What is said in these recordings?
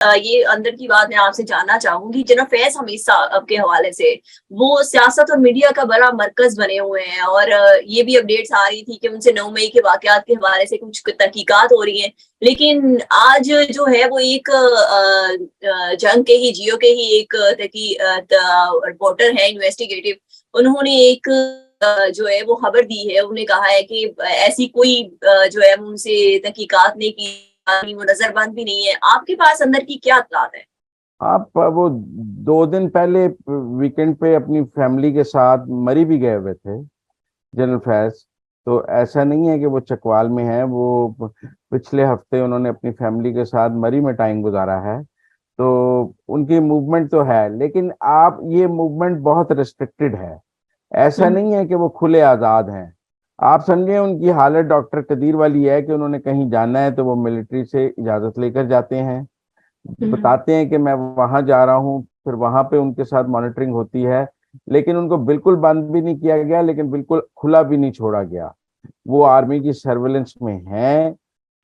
ये अंदर की बात मैं आपसे जानना चाहूंगी। जनरल फैज हमीद साहब के हवाले से वो सियासत और मीडिया का बड़ा मरकज बने हुए हैं, और ये भी अपडेट्स आ रही थी कि उनसे 9 मई के वाकयात के हवाले से कुछ तहकीकात हो रही हैं। लेकिन आज जो है वो एक जंग के ही, जियो के ही एक रिपोर्टर है, इन्वेस्टिगेटिव, उन्होंने एक जो है वो खबर दी है। उन्होंने कहा है कि ऐसी कोई जो है उनसे तहकीकात नहीं की, वो नजरबंद भी नहीं है। आपके पास अंदर की क्या इत्तलात है? आप वो 2 दिन पहले वीकेंड पे अपनी फैमिली के साथ मरी भी गए हुए थे जनरल फैज। तो ऐसा नहीं है कि वो चकवाल में है, वो पिछले हफ्ते उन्होंने अपनी फैमिली के साथ मरी में टाइम गुजारा है। तो उनकी मूवमेंट तो है, लेकिन आप ये मूवमेंट बहुत रिस्ट्रिक्टेड है। ऐसा हम्म, नहीं है कि वो खुले आज़ाद हैं। आप समझे उनकी हालत डॉक्टर कदीर वाली है कि उन्होंने कहीं जाना है तो वो मिलिट्री से इजाज़त लेकर जाते हैं, हम्म, बताते हैं कि मैं वहां जा रहा हूँ, फिर वहां पे उनके साथ मॉनिटरिंग होती है। लेकिन उनको बिल्कुल बंद भी नहीं किया गया, लेकिन बिल्कुल खुला भी नहीं छोड़ा गया। वो आर्मी की सर्वेलेंस में हैं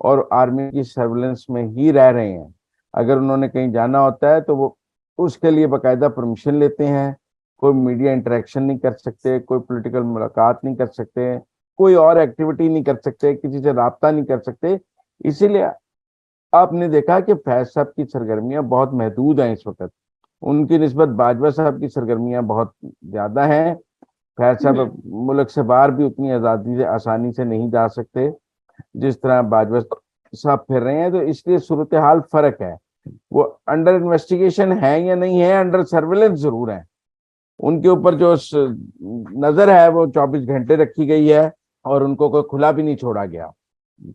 और आर्मी की सर्वेलेंस में ही रह रहे हैं। अगर उन्होंने कहीं जाना होता है तो वो उसके लिए बाकायदा परमिशन लेते हैं। कोई मीडिया इंटरेक्शन नहीं कर सकते, कोई पॉलिटिकल मुलाकात नहीं कर सकते, कोई और एक्टिविटी नहीं कर सकते, किसी से राब्ता नहीं कर सकते। इसीलिए आपने देखा कि फैज साहब की सरगर्मियां बहुत महदूद हैं इस वक्त। उनकी निस्बत बाजवा साहब की सरगर्मियां बहुत ज्यादा हैं। फैज साहब हम्म। अब मुल्क से बाहर भी उतनी आज़ादी से आसानी से नहीं जा सकते जिस तरह बाजवा साहब फिर रहे हैं। तो इसलिए सूरत हाल फर्क है। वो अंडर इन्वेस्टिगेशन है या नहीं है, अंडर सर्वेलेंस जरूर है। उनके ऊपर जो नजर है वो 24 घंटे रखी गई है और उनको कोई खुला भी नहीं छोड़ा गया।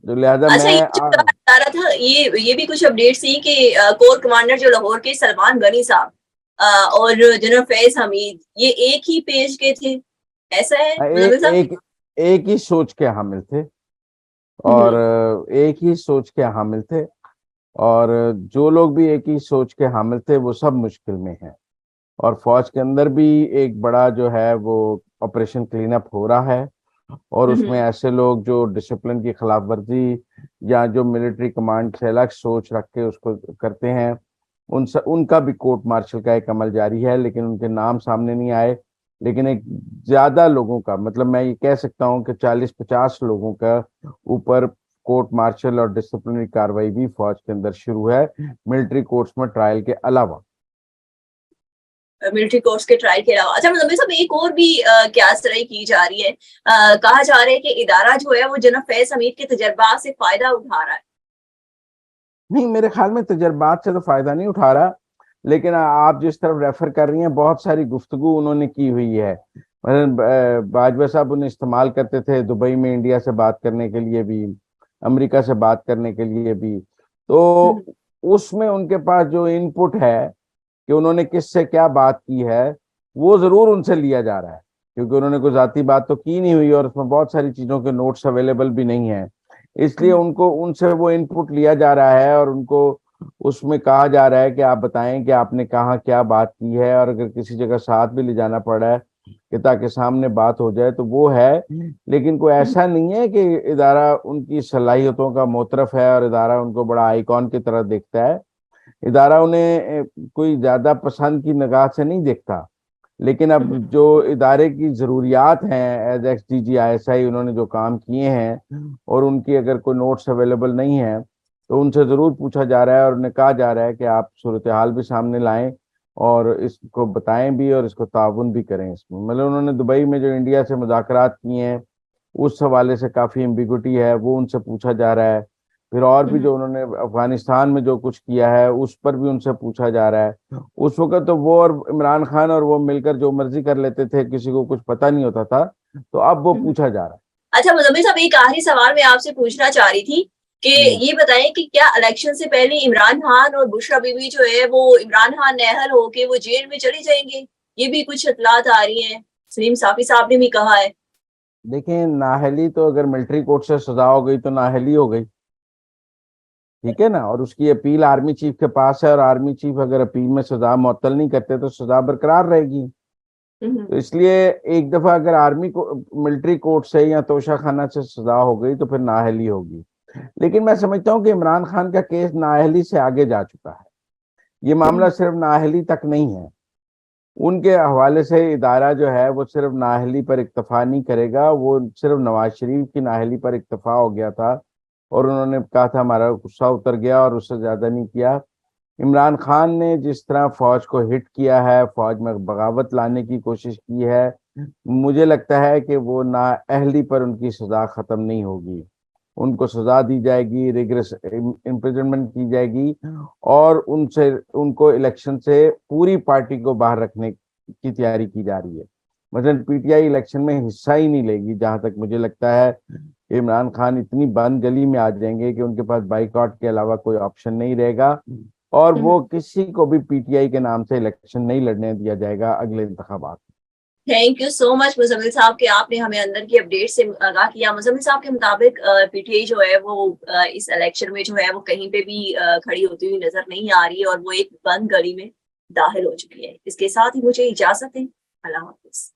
तो लिहाजा अच्छा, ये मैं जो बता रहा था, ये भी कुछ अपडेट्स थी कि कोर कमांडर जो लाहौर के सलमान गनी साहब और जनरल फैज हमीद ये एक ही पेज के थे, ऐसा है मुजम्मिल साहब? एक एक ही सोच के हामिल थे और हम्म, एक ही सोच के हामिल थे। और जो लोग भी एक ही सोच के हामिल थे वो सब मुश्किल में हैं। और फौज के अंदर भी एक बड़ा जो है वो ऑपरेशन क्लीन अप हो रहा है। और उसमें हम्म, ऐसे लोग जो डिसिप्लिन की खिलाफ वर्जी या जो मिलिट्री कमांड से अलग सोच रख के उसको करते हैं, उनका भी कोर्ट मार्शल का एक अमल जारी है, लेकिन उनके नाम सामने नहीं आए। लेकिन एक ज्यादा लोगों का, मतलब मैं ये कह सकता हूँ कि 40-50 लोगों का ऊपर कोर्ट मार्शल और डिसिप्लिनरी कार्रवाई भी फौज के अंदर शुरू है, मिलिट्री कोर्ट्स में ट्रायल के अलावा। मिलिट्री कोर्स के ट्रायल के अलावा। अच्छा मुजम्मिल साहब, एक और भी क्या तरह की जा रही है, कहा जा रहा है कि इदारा जो है वो जनरल फैज हमीद के तजर्बा से फायदा उठा रहा है। नहीं, मेरे ख्याल में तजर्बात से तो फायदा नहीं उठा रहा। लेकिन आप जिस तरफ रेफर कर रही हैं, बहुत सारी गुफ्तगू उन्होंने की हुई है। मतलब बाजवा साहब उन्हें इस्तेमाल करते थे दुबई में इंडिया से बात करने के लिए भी, अमेरिका से बात करने के लिए भी। हम्म, तो उसमें उनके पास जो इनपुट है कि उन्होंने किससे क्या बात की है, वो जरूर उनसे लिया जा रहा है। क्योंकि उन्होंने कोई जाती बात तो की नहीं हुई और उसमें बहुत सारी चीजों के नोट्स अवेलेबल भी नहीं है। इसलिए हम्म, उनको उनसे वो इनपुट लिया जा रहा है और उनको उसमें कहा जा रहा है कि आप बताएं कि आपने कहाँ क्या बात की है, और अगर किसी जगह साथ भी ले जाना पड़ा है कि ताकि सामने बात हो जाए तो वो है। लेकिन कोई हम्म, ऐसा नहीं है कि इदारा उनकी सलाहियतों का मोतरफ है और इदारा उनको बड़ा आइकॉन की तरह देखता है। इदारा उन्हें कोई ज्यादा पसंद की निगाह से नहीं देखता। लेकिन अब हम्म, जो इदारे की ज़रूरियात हैं, as X D G I S I, उन्होंने जो काम किए हैं और उनकी अगर कोई नोट्स अवेलेबल नहीं है तो उनसे ज़रूर पूछा जा रहा है और उन्हें कहा जा रहा है कि आप सूरत हाल भी सामने लाएं और इसको बताएं भी और इसको ताउन भी करें इसमें। मतलब उन्होंने दुबई में जो इंडिया से मुज़ाकरात किए हैं उस हवाले से काफ़ी एम्बिगुटी है, वो उनसे पूछा जा रहा है। फिर और भी हम्म। जो उन्होंने अफगानिस्तान में जो कुछ किया है उस पर भी उनसे पूछा जा रहा है। उस वक्त तो वो और इमरान खान और वो मिलकर जो मर्जी कर लेते थे, किसी को कुछ पता नहीं होता था। तो अब वो हम्म। पूछा जा रहा अच्छा मुजम्मिल साहब, एक आखिरी सवाल मैं आपसे पूछना चाह रही थी कि है। ये बताएं कि क्या इलेक्शन से पहले इमरान खान और बुशरा बीबी जो है वो इमरान खान नेहल होके वो जेल में चले जाएंगे? ये भी कुछ इतलात आ रही हैं, सलीम साफी साहब ने भी कहा है। देखिए, नाहली तो अगर मिलिट्री कोर्ट से सजा हो गई तो नाहली हो गई, ठीक है ना। और उसकी अपील आर्मी चीफ के पास है और आर्मी चीफ अगर अपील में सजा मुअत्तल नहीं करते तो सजा बरकरार रहेगी। हम्म, तो इसलिए एक दफा अगर आर्मी को मिलिट्री कोर्ट से या तोशा खाना से सजा हो गई तो फिर नाअहली होगी। लेकिन मैं समझता हूँ कि इमरान खान का केस नाअहली से आगे जा चुका है। ये मामला सिर्फ नाअहली तक नहीं है, उनके हवाले से इदारा जो है वो सिर्फ नाअहली पर इक्तफा नहीं करेगा, वो सिर्फ नवाज शरीफ की नाअहली पर इक्तफा हो गया था और उन्होंने कहा था हमारा गुस्सा उतर गया और उससे ज्यादा नहीं किया। इमरान खान ने जिस तरह फौज को हिट किया है, फौज में बगावत लाने की कोशिश की है, मुझे लगता है कि वो नाअहली पर उनकी सजा खत्म नहीं होगी, उनको सजा दी जाएगी, रिग्रेस इम्प्रिजनमेंट की जाएगी और उनसे उनको इलेक्शन से पूरी पार्टी को बाहर रखने की तैयारी की जा रही है। मतलब पीटीआई इलेक्शन में हिस्सा ही नहीं लेगी, जहां तक मुझे लगता है इमरान खान इतनी बंद गली में आ जाएंगे कि उनके पास बाइकआउट के अलावा कोई ऑप्शन नहीं रहेगा और वो किसी को भी पीटीआई के नाम से इलेक्शन नहीं लड़ने दिया जाएगा अगले इंतखाबात। Thank you so much Muzammil साहब कि आपने हमें अंदर की अपडेट से आगाह किया। मुजम्मिल साहब के मुताबिक पीटीआई जो है वो इस इलेक्शन में जो है वो कहीं पे भी खड़ी होती हुई नजर नहीं आ रही है और वो एक बंद गली में दाखिल हो चुकी है। इसके साथ ही मुझे इजाजत है। अल्लाह हाफिज।